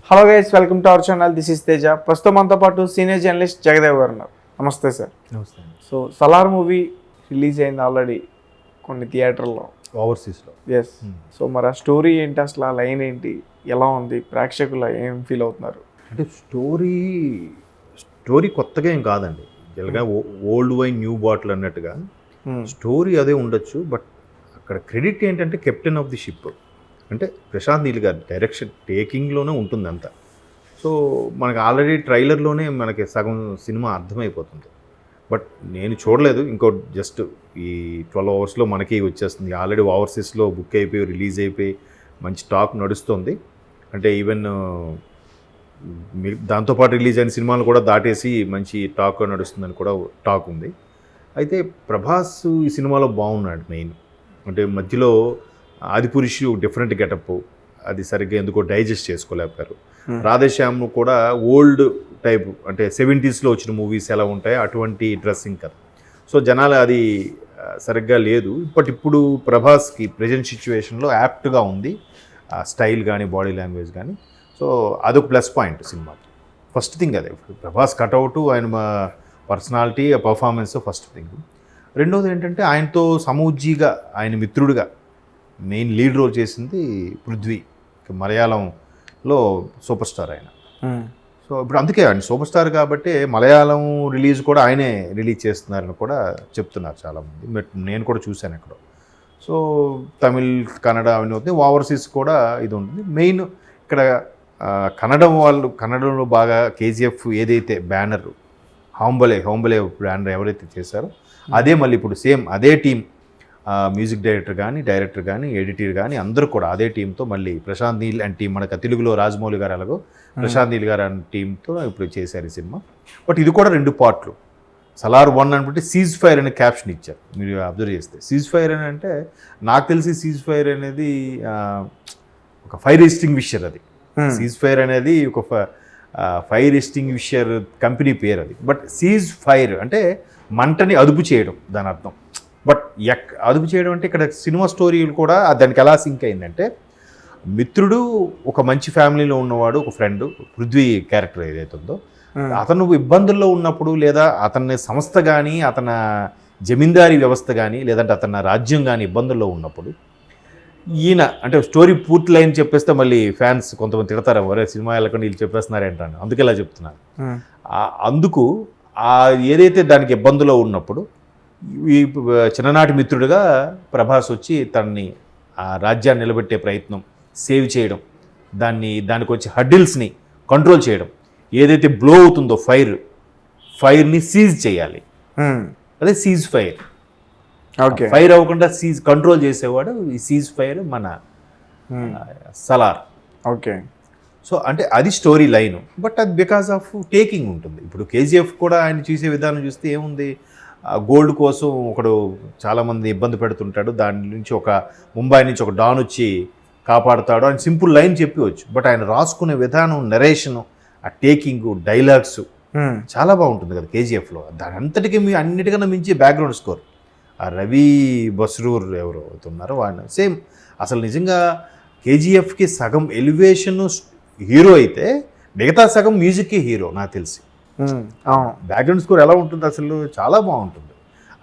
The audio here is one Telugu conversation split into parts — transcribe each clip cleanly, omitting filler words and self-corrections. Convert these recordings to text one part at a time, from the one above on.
Hello guys, welcome to our channel. This is Teja. ప్రస్తుతం మనతో పాటు సీనియర్ జర్నలిస్ట్ జగదేవ్ గారు ఉన్నారు. నమస్తే సార్. నమస్తే. సో సలార్ మూవీ రిలీజ్ అయింది ఆల్రెడీ కొన్ని థియేటర్లో, ఓవర్సీస్లో. ఎస్. సో మరి ఆ స్టోరీ ఏంటి, అసలు ఆ లైన్ ఏంటి, ఎలా ఉంది, ప్రేక్షకులు ఏం ఫీల్ అవుతున్నారు? అంటే స్టోరీ కొత్తగా ఏం కాదండి. జనరల్గా ఓల్డ్ వైన్ న్యూ బాటిల్ అన్నట్టుగా స్టోరీ అదే ఉండొచ్చు. బట్ అక్కడ క్రెడిట్ ఏంటంటే కెప్టెన్ ఆఫ్ ది షిప్ అంటే ప్రశాంత్ నీల్ గారి డైరెక్షన్ టేకింగ్లోనే ఉంటుంది అంతా. సో మనకు ఆల్రెడీ ట్రైలర్లోనే మనకి సగం సినిమా అర్థమైపోతుంది. బట్ నేను చూడలేదు, ఇంకో జస్ట్ ఈ 12 అవర్స్లో మనకి వచ్చేస్తుంది. ఆల్రెడీ ఓవర్సీస్లో బుక్ అయిపోయి రిలీజ్ అయిపోయి మంచి టాక్ నడుస్తుంది. అంటే ఈవెన్ దాంతోపాటు రిలీజ్ అయిన సినిమాలు కూడా దాటేసి మంచి టాక్ నడుస్తుందని కూడా టాక్ ఉంది. అయితే ప్రభాస్ ఈ సినిమాలో బాగున్నాడు. మెయిన్ అంటే మధ్యలో ఆదిపురుషు డిఫరెంట్ గెటప్, అది సరిగ్గా ఎందుకో డైజెస్ట్ చేసుకోలేకపోయారు. రాధేశ్యామ్ కూడా ఓల్డ్ టైప్ అంటే 70స్లో వచ్చిన మూవీస్ ఎలా ఉంటాయో అటువంటి డ్రెస్సింగ్ కదా. సో జనాలు అది సరిగ్గా లేదు. బట్ ఇప్పుడు ప్రభాస్కి ప్రజెంట్ సిచ్యువేషన్లో యాప్ట్గా ఉంది స్టైల్ కానీ బాడీ లాంగ్వేజ్ కానీ. సో అదొక ప్లస్ పాయింట్ సినిమాకి. ఫస్ట్ థింగ్ అదే, ప్రభాస్ కట్అవుట్, ఆయన పర్సనాలిటీ, పర్ఫార్మెన్స్ ఫస్ట్ థింగ్. రెండోది ఏంటంటే ఆయనతో సమూజ్జిగా, ఆయన మిత్రుడిగా మెయిన్ లీడ్ రోల్ చేసింది పృథ్వీ, మలయాళంలో సూపర్ స్టార్ ఆయన. సో ఇప్పుడు అందుకే ఆయన సూపర్ స్టార్ కాబట్టి మలయాళం రిలీజ్ కూడా ఆయనే రిలీజ్ చేస్తున్నారని కూడా చెప్తున్నారు చాలామంది. నేను కూడా చూశాను ఎక్కడో. సో తమిళ్, కన్నడ అవన్నీ అవుతాయి. ఓవర్సీస్ కూడా ఇది ఉంటుంది. మెయిన్ ఇక్కడ కన్నడంలో బాగా కేజీఎఫ్ ఏదైతే బ్యానర్ హోంబలే బ్యానర్ ఎవరైతే చేశారో అదే మళ్ళీ ఇప్పుడు సేమ్ అదే టీం, మ్యూజిక్ డైరెక్టర్ కానీ ఎడిటర్ కానీ అందరూ కూడా అదే టీంతో మళ్ళీ ప్రశాంత్ నీల్ అండ్ టీం, మనకు తెలుగులో రాజమౌళి గారు అలాగో ప్రశాంత్ నీల్ గారు అనే టీంతో ఇప్పుడు చేశారు ఈ సినిమా. బట్ ఇది కూడా 2 పార్ట్లు. సలార్ 1 అనుకుంటే సీజ్ ఫైర్ అనే క్యాప్షన్ ఇచ్చారు. మీరు అబ్జర్వ్ చేస్తే సీజ్ ఫైర్ అని అంటే నాకు తెలిసి సీజ్ ఫైర్ అనేది ఒక ఫైర్ ఎస్టింగ్విషర్. అది సీజ్ ఫైర్ అనేది ఒక ఫైర్ ఎస్టింగ్విషర్ కంపెనీ పేరు అది. బట్ సీజ్ ఫైర్ అంటే మంటని అదుపు చేయడం దాని అర్థం. బట్ అదుపు చేయడం అంటే ఇక్కడ సినిమా స్టోరీలు కూడా దానికి ఎలా సింక్ అయిందంటే, మిత్రుడు ఒక మంచి ఫ్యామిలీలో ఉన్నవాడు, ఒక ఫ్రెండ్ పృథ్వీ క్యారెక్టర్ ఏదైతే ఉందో, అతను ఇబ్బందుల్లో ఉన్నప్పుడు, లేదా అతని సంస్థ కానీ అతని జమీందారీ వ్యవస్థ కానీ లేదంటే అతని రాజ్యం కానీ ఇబ్బందుల్లో ఉన్నప్పుడు, ఈయన అంటే స్టోరీ పూర్తి లైన్ చెప్పేస్తే మళ్ళీ ఫ్యాన్స్ కొంతమంది తిడతారు, ఎవరే సినిమా వెళ్ళకుండా వీళ్ళు చెప్పేస్తున్నారేంటాను, అందుకే ఇలా చెప్తున్నారు. అందుకు ఏదైతే దానికి ఇబ్బందులో ఉన్నప్పుడు ఈ చిన్ననాటి మిత్రుడిగా ప్రభాస్ వచ్చి తనని ఆ రాజ్యాన్ని నిలబెట్టే ప్రయత్నం, సేవ్ చేయడం, దానికి వచ్చే హడ్డిల్స్ని కంట్రోల్ చేయడం, ఏదైతే బ్లో అవుతుందో ఫైర్ని సీజ్ చేయాలి, అదే సీజ్ ఫైర్. ఓకే, ఫైర్ అవ్వకుండా కంట్రోల్ చేసేవాడు ఈ సీజ్ ఫైర్ మన సలార్. ఓకే, సో అంటే అది స్టోరీ లైను. బట్ అది బికాస్ ఆఫ్ టేకింగ్ ఉంటుంది. ఇప్పుడు కేజీఎఫ్ కూడా ఆయన చూసే విధానం చూస్తే ఏముంది, గోల్డ్ కోసం ఒకడు చాలామంది ఇబ్బంది పెడుతుంటాడు, దాని నుంచి ముంబై నుంచి ఒక డాన్ వచ్చి కాపాడుతాడు అని సింపుల్ లైన్ చెప్పవచ్చు. బట్ ఆయన రాసుకునే విధానం, నెరేషను, ఆ టేకింగ్, డైలాగ్స్ చాలా బాగుంటుంది కదా కేజీఎఫ్లో. దాని అంతటికీ అన్నిటికన్నా మించి బ్యాక్గ్రౌండ్ స్కోర్ ఆ రవి బస్రూర్ ఎవరు అవుతున్నారో వాళ్ళు సేమ్. అసలు నిజంగా కేజీఎఫ్కి సగం ఎలివేషన్ హీరో అయితే మిగతా సగం మ్యూజిక్కి హీరో నాకు తెలిసి. బ్యాక్గ్రౌండ్ స్కోర్ ఎలా ఉంటుంది అసలు, చాలా బాగుంటుంది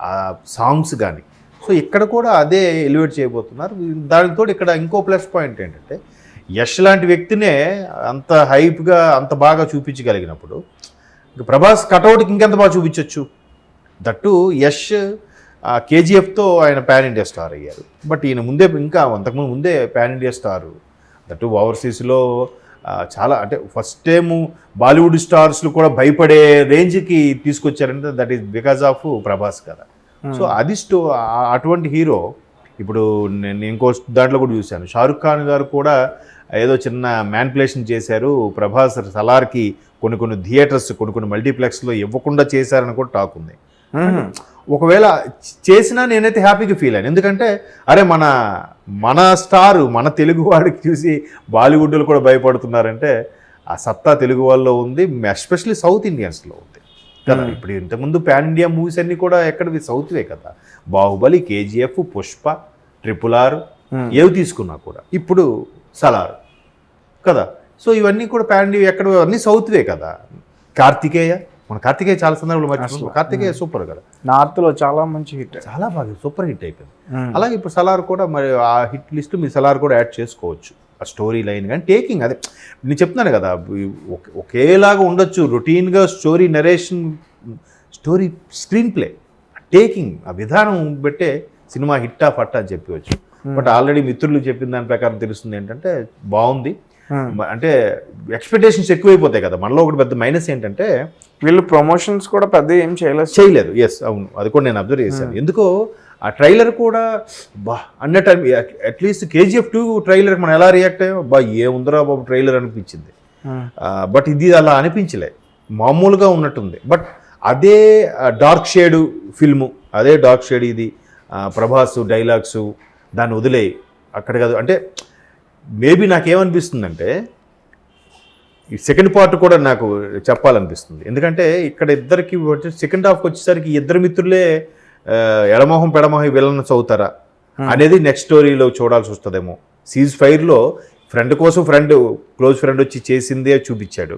ఆ సాంగ్స్ కానీ. సో ఇక్కడ కూడా అదే ఎలివేట్ చేయబోతున్నారు. దానితో ఇక్కడ ఇంకో ప్లస్ పాయింట్ ఏంటంటే, యష్ లాంటి వ్యక్తినే అంత హైప్గా అంత బాగా చూపించగలిగినప్పుడు ఇంకా ప్రభాస్ కటౌట్కి ఇంకెంత బాగా చూపించవచ్చు. దట్టు యష్ కేజీఎఫ్తో ఆయన పాన్ ఇండియా స్టార్ అయ్యారు. బట్ ఈయన అంతకుముందు ముందే పాన్ ఇండియా స్టారు. దట్టు ఓవర్సీస్లో చాలా, అంటే ఫస్ట్ టైము బాలీవుడ్ స్టార్స్లు కూడా భయపడే రేంజ్కి తీసుకొచ్చారంటే that is because of Prabhas కదా. సో అది అటువంటి హీరో. ఇప్పుడు నేను ఇంకో దాంట్లో కూడా చూశాను, షారుఖ్ ఖాన్ గారు కూడా ఏదో చిన్న మ్యానిపులేషన్ చేశారు, ప్రభాస్ సలార్కి కొన్ని థియేటర్స్, కొన్ని మల్టీప్లెక్స్లో ఇవ్వకుండా చేశారని కూడా టాక్ ఉంది. ఒకవేళ చేసినా నేనైతే హ్యాపీగా ఫీల్ అయ్యాను. ఎందుకంటే అరే మన స్టారు, మన తెలుగు వాడికి చూసి బాలీవుడ్లో కూడా భయపడుతున్నారంటే ఆ సత్తా తెలుగు వాళ్ళలో ఉంది, ఎస్పెషల్లీ సౌత్ ఇండియన్స్లో ఉంది కదా. ఇప్పుడు ఇంతకుముందు పాన్ ఇండియా మూవీస్ అన్నీ కూడా ఎక్కడివి సౌత్వే కదా. బాహుబలి, కేజీఎఫ్, పుష్ప, RRR ఏవి తీసుకున్నా కూడా ఇప్పుడు సలార్ కదా. సో ఇవన్నీ కూడా ప్యాన్ ఎక్కడ అన్నీ సౌత్వే కదా. కార్తికేయ, మన కార్తికేయ చాలా సందర్భాలు మర్చిపోతాం. కార్తికేయ సూపర్ కదా, నార్త్లో చాలా మంచి హిట్, చాలా బాగా సూపర్ హిట్ అయిపోయింది. అలాగే ఇప్పుడు సలార్ కూడా మరి ఆ హిట్ లిస్ట్ మీరు సలార్ కూడా యాడ్ చేసుకోవచ్చు. ఆ స్టోరీ లైన్ కానీ టేకింగ్, అదే నేను చెప్తున్నాను కదా, ఒకేలాగా ఉండొచ్చు రొటీన్గా story narration, story screen play, taking, ఆ విధానం బట్టే సినిమా హిట్టా ఫట్టా అని చెప్పవచ్చు. బట్ ఆల్రెడీ మిత్రులు చెప్పిన దాని ప్రకారం తెలుస్తుంది ఏంటంటే బాగుంది. అంటే ఎక్స్పెక్టేషన్స్ ఎక్కువైపోతాయి కదా మనలో. ఒకటి పెద్ద మైనస్ ఏంటంటే వీళ్ళు ప్రమోషన్స్ కూడా పెద్ద ఏం చేయలేదు. ఎస్, అవును, అది కూడా నేను అబ్జర్వ్ చేశాను. ఎందుకో ఆ ట్రైలర్ కూడా బా అన్నట్టు అట్లీస్ట్ KGF 2 ట్రైలర్ మనం ఎలా రియాక్ట్ అయ్యాం, బా ఏముందరా బాబు ట్రైలర్ అనిపించింది. బట్ ఇది అలా అనిపించలే, మామూలుగా ఉన్నట్టుంది. బట్ అదే డార్క్ షేడ్ ఫిల్ము, అదే డార్క్ షేడ్ ఇది, ప్రభాస్ డైలాగ్స్ దాన్ని వదిలేయి అక్కడ కాదు. అంటే మేబీ నాకేమనిపిస్తుందంటే ఈ సెకండ్ పార్ట్ కూడా నాకు చెప్పాలనిపిస్తుంది. ఎందుకంటే ఇక్కడ ఇద్దరికి సెకండ్ హాఫ్కి వచ్చేసరికి ఇద్దరు మిత్రులే ఎడమొహం పెడమొహం విలన్స్ అవుతారా అనేది నెక్స్ట్ స్టోరీలో చూడాల్సి వస్తుందేమో. సీజ్ 5లో ఫ్రెండ్ కోసం క్లోజ్ ఫ్రెండ్ వచ్చి చేసిందే చూపించాడు.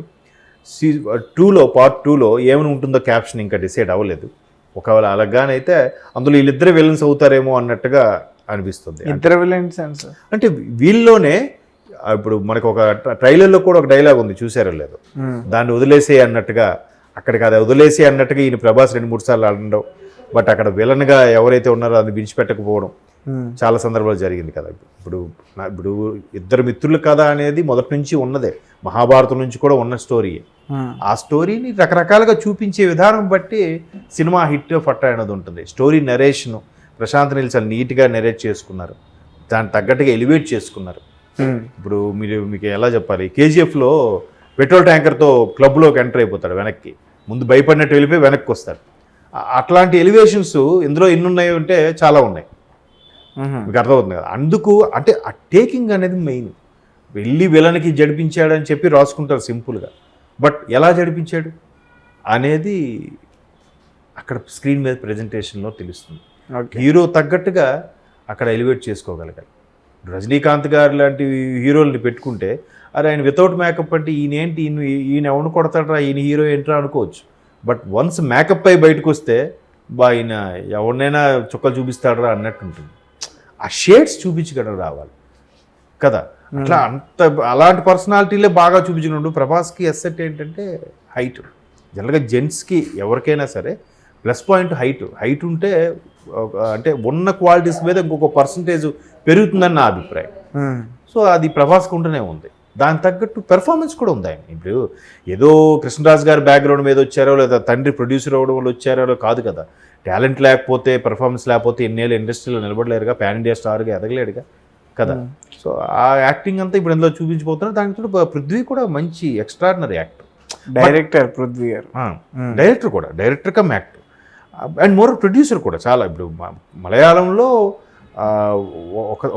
సీజ్ 2లో పార్ట్ 2లో ఏమైనా ఉంటుందో క్యాప్షన్ ఇంకా డిసైడ్ అవ్వలేదు. ఒకవేళ అలాగానైతే అందులో వీళ్ళిద్దరే విలన్స్ అవుతారేమో అన్నట్టుగా అనిపిస్తుంది. ఇద్దరు విలన్స్ అంటే వీళ్ళలోనే ఇప్పుడు మనకు ఒక ట్రైలర్లో కూడా ఒక డైలాగ్ ఉంది, చూసారో లేదు, దాన్ని వదిలేసే అన్నట్టుగా, అక్కడికి అది వదిలేసే అన్నట్టుగా ఈయన ప్రభాస్ 2-3 సార్లు అనడం. బట్ అక్కడ విలన్గా ఎవరైతే ఉన్నారో అది విడిచిపెట్టకపోవడం చాలా సందర్భాలు జరిగింది కదా. ఇప్పుడు ఇద్దరు మిత్రులు కదా అనేది మొదటి నుంచి ఉన్నదే, మహాభారతం నుంచి కూడా ఉన్న స్టోరీ. ఆ స్టోరీని రకరకాలుగా చూపించే విధానం బట్టి సినిమా హిట్ ఫట్టా అనేది ఉంటుంది. స్టోరీ నరేషను ప్రశాంత్ నీల్ చాలా నీట్గా నెరేట్ చేసుకున్నారు, దాన్ని తగ్గట్టుగా ఎలివేట్ చేసుకున్నారు. ఇప్పుడు మీకు ఎలా చెప్పాలి, KGFలో పెట్రోల్ ట్యాంకర్తో క్లబ్లోకి ఎంటర్ అయిపోతాడు, వెనక్కి ముందు భయపడినట్టు వెళ్ళిపోయి వెనక్కి వస్తాడు. అట్లాంటి ఎలివేషన్స్ ఇందులో ఎన్ని ఉన్నాయో అంటే చాలా ఉన్నాయి, మీకు అర్థమవుతుంది కదా. అందుకు అంటే ఆ టేకింగ్ అనేది మెయిన్. వెళ్ళి విలన్కి జడిపించాడని చెప్పి రాసుకుంటారు సింపుల్గా, బట్ ఎలా జడిపించాడు అనేది అక్కడ స్క్రీన్ మీద ప్రజెంటేషన్లో తెలుస్తుంది. హీరో తగ్గట్టుగా అక్కడ ఎలివేట్ చేసుకోగలగాలి. రజనీకాంత్ గారు లాంటి హీరోల్ని పెట్టుకుంటే అరే ఆయన వితౌట్ మేకప్ అంటే ఈయన ఎవరు కొడతాడరా, ఈయన హీరో ఏంట్రా అనుకోవచ్చు. బట్ వన్స్ మేకప్ అయి బయటకు వస్తే ఆయన ఎవరినైనా చుక్కలు చూపిస్తాడరా అన్నట్టు ఉంటుంది. ఆ షేడ్స్ చూపించగలరు రావాలి కదా. అట్లా అలాంటి పర్సనాలిటీలే బాగా చూపించినప్పుడు ప్రభాస్కి ఎస్సెట్ ఏంటంటే హైట్. జనరల్గా జెంట్స్కి ఎవరికైనా సరే ప్లస్ పాయింట్ హైట్ ఉంటే అంటే ఉన్న క్వాలిటీస్ మీద ఇంకొక పర్సంటేజ్ పెరుగుతుందని నా అభిప్రాయం. సో అది ప్రభాస్కి ఉంటూనే ఉంది. దాని తగ్గట్టు పెర్ఫార్మెన్స్ కూడా ఉంది ఆయన. ఇప్పుడు ఏదో కృష్ణరాజు గారి బ్యాక్గ్రౌండ్ మీద వచ్చారో లేదా తండ్రి ప్రొడ్యూసర్ అవ్వడం వల్ల వచ్చారో కాదు కదా. టాలెంట్ లేకపోతే, పెర్ఫార్మెన్స్ లేకపోతే ఎన్నేళ్ళు ఇండస్ట్రీలో నిలబడలేరుగా, పాన్ ఇండియా స్టార్గా ఎదగలేడుగా కదా. సో ఆ యాక్టింగ్ అంతా ఇప్పుడు ఎందులో చూపించిపోతున్నారు. దానికి పృథ్వీ కూడా మంచి ఎక్స్ట్రాడినరీ యాక్టర్. డైరెక్టర్ పృథ్వీ గారు, director come actor and more producer కూడా. చాలా ఇప్పుడు మలయాళంలో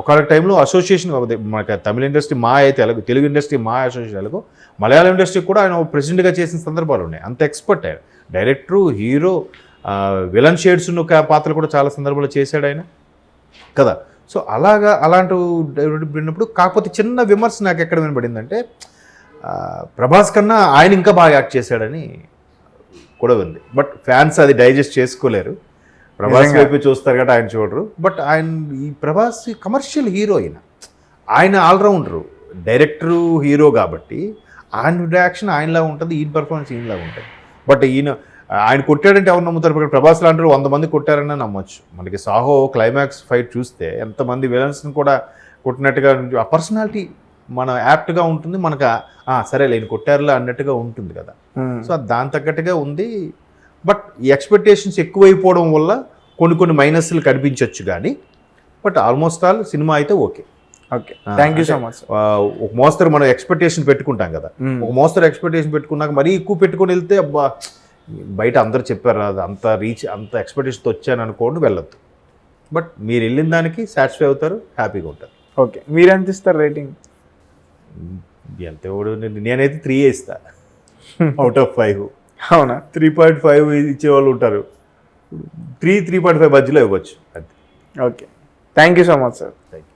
ఒక టైంలో అసోసియేషన్, మనకి తమిళ ఇండస్ట్రీ మా అయితే తెలుగు ఇండస్ట్రీ మా అసోసియేషన్ ఎలాగో మలయాళం ఇండస్ట్రీ కూడా ఆయన ప్రెసిడెంట్గా చేసిన సందర్భాలు ఉన్నాయి. అంత ఎక్స్పర్ట్ ఆయన. డైరెక్టరు, హీరో, విలన్ షేడ్స్ ఉన్న పాత్రలు కూడా చాలా సందర్భాలు చేశాడు ఆయన కదా. సో అలాంటి విన్నప్పుడు కాకపోతే చిన్న విమర్శ నాకు ఎక్కడ వినబడిందంటే ప్రభాస్ కన్నా ఆయన ఇంకా బాగా యాక్ట్ చేశాడని కూడా ఉంది. బట్ ఫ్యాన్స్ అది డైజెస్ట్ చేసుకోలేరు. ప్రభాస్ వైపు చూస్తారు కాబట్టి ఆయన చూడరు. బట్ ఈ ప్రభాస్ కమర్షియల్ హీరో ఆయన ఆల్రౌండరు, డైరెక్టరు, హీరో కాబట్టి ఆయన రియాక్షన్ ఆయనలా ఉంటుంది, ఈయన పర్ఫార్మెన్స్ ఈయనలా ఉంటుంది. బట్ ఆయన కొట్టాడంటే ఎవరు నమ్ముతారు? ప్రభాస్ లాంటి 100 మంది కొట్టారని నమ్మొచ్చు. మనకి సాహో క్లైమాక్స్ ఫైట్ చూస్తే ఎంతమంది విలన్స్ని కూడా కొట్టినట్టుగా ఆ పర్సనాలిటీ మన యాప్ట్గా ఉంటుంది. మనకు సరే లేని కొట్టారులా అన్నట్టుగా ఉంటుంది కదా. సో దాని తగ్గట్టుగా ఉంది. బట్ ఈ ఎక్స్పెక్టేషన్స్ ఎక్కువైపోవడం వల్ల కొన్ని మైనస్లు కనిపించవచ్చు కానీ బట్ ఆల్మోస్ట్ ఆల్ సినిమా అయితే okay. Thank you so much. ఒక మోస్తరు మనం ఎక్స్పెక్టేషన్ పెట్టుకుంటాం కదా, ఒక మోస్తరు ఎక్స్పెక్టేషన్ పెట్టుకున్నాక మరీ ఎక్కువ పెట్టుకొని వెళ్తే అబ్బా బయట అందరు చెప్పారు అది అంత ఎక్స్పెక్టేషన్తో వచ్చాను అనుకోండి వెళ్ళొద్దు. బట్ మీరు వెళ్ళిన దానికి సాటిస్ఫై అవుతారు, హ్యాపీగా ఉంటారు. ఓకే, మీరు ఎంత ఇస్తారు రేటింగ్? ఎంత నేనైతే 3 ఇస్తా అవుట్ ఆఫ్ 5. అవునా? 3.5 ఇచ్చేవాళ్ళు ఉంటారు, 3.5 మధ్యలో ఇవ్వచ్చు. Okay, thank you so much sir. Thank you.